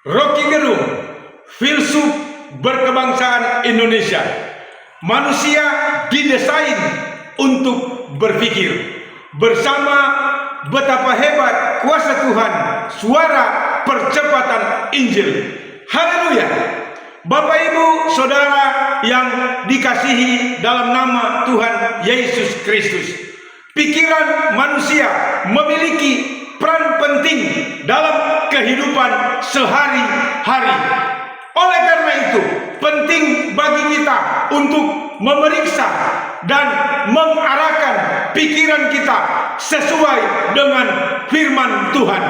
Rocky Gerung, filsuf berkebangsaan Indonesia. Manusia didesain untuk berpikir. Bersama betapa hebat kuasa Tuhan, suara percepatan Injil. Haleluya. Bapak Ibu Saudara yang dikasihi dalam nama Tuhan Yesus Kristus, pikiran manusia memiliki peran penting dalam kehidupan sehari-hari. Oleh karena itu, penting bagi kita untuk memeriksa dan mengarahkan pikiran kita sesuai dengan firman Tuhan.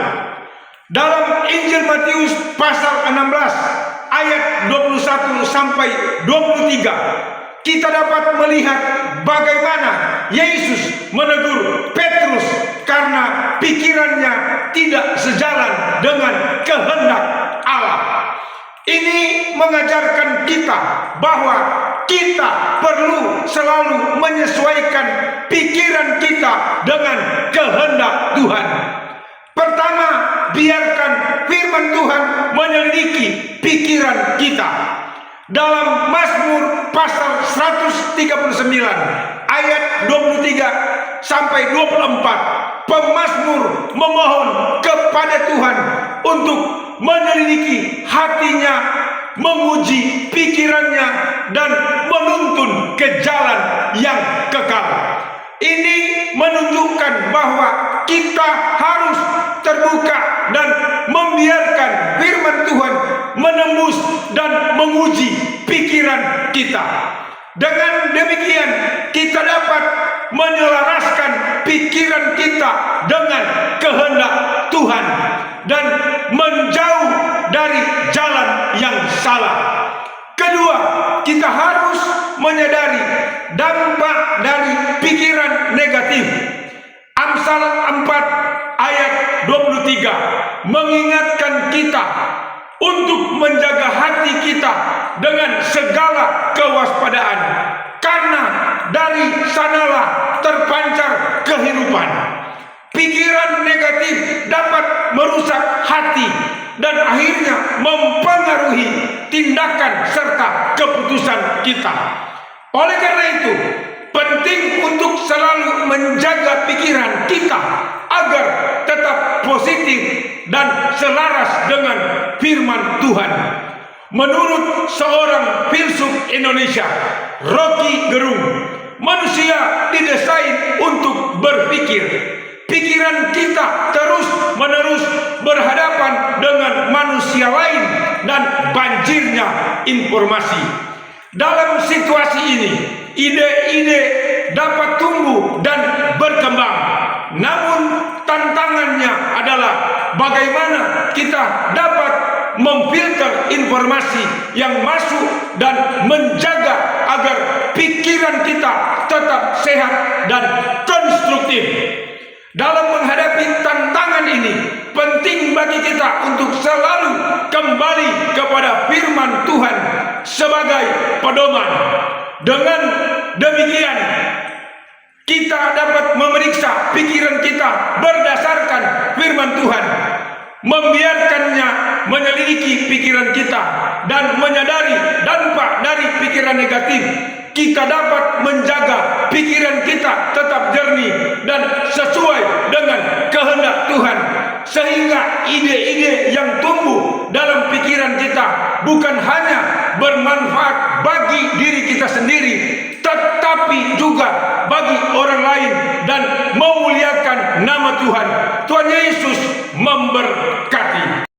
Dalam Injil Matius pasal 16 ayat 21 sampai 23, kita dapat melihat bagaimana Yesus menegur Petrus karena pikirannya tidak sejalan dengan kehendak Allah. Ini mengajarkan kita bahwa kita perlu selalu menyesuaikan pikiran kita dengan kehendak Tuhan. Pertama, biarkan firman Tuhan menyelidiki pikiran kita. Dalam Mazmur pasal 139 ayat 23 sampai 24, pemazmur memohon kepada Tuhan untuk menyelidiki hatinya, menguji pikirannya, dan menuntun ke jalan yang kekal. Ini menunjukkan bahwa kita harus terbuka dan membiarkan firman Tuhan menembus dan menguji pikiran kita. Dengan demikian, kita dapat menyelaraskan pikiran kita dengan kehendak Tuhan dan menjauh dari jalan yang salah. Kedua, kita harus menyadari dampak dari pikiran negatif. Amsal 4 ayat 23 mengingatkan kita untuk menjaga hati kita dengan segala kewaspadaan, karena dari sanalah terpancar kehidupan. Pikiran negatif dapat merusak hati dan akhirnya mempengaruhi tindakan serta keputusan kita. Oleh karena itu, penting untuk selalu menjaga pikiran kita agar tetap positif dan selaras dengan firman Tuhan. Menurut seorang filsuf Indonesia, Rocky Gerung, manusia didesain untuk berpikir. Pikiran kita terus-menerus berhadapan dengan manusia lain dan banjirnya informasi. Dalam situasi ini, ide-ide dapat tumbuh dan berkembang. Namun tantangannya adalah bagaimana kita dapat memfilter informasi yang masuk dan menjaga agar pikiran kita tetap sehat dan konstruktif. Dalam menghadapi tantangan ini, penting bagi kita untuk selalu kembali kepada firman Tuhan sebagai pedoman. Dengan demikian, kita dapat memeriksa pikiran kita berdasarkan firman Tuhan, membiarkannya menyelidiki pikiran kita, dan menyadari dampak dari pikiran negatif. Kita dapat menjaga pikiran kita tetap jernih dan sesuai dengan kehendak Tuhan, sehingga ide-ide yang tumbuh dalam pikiran kita bukan hanya bermanfaat bagi diri kita sendiri, tetapi juga bagi orang lain dan memuliakan nama Tuhan. Tuhan Yesus memberkati.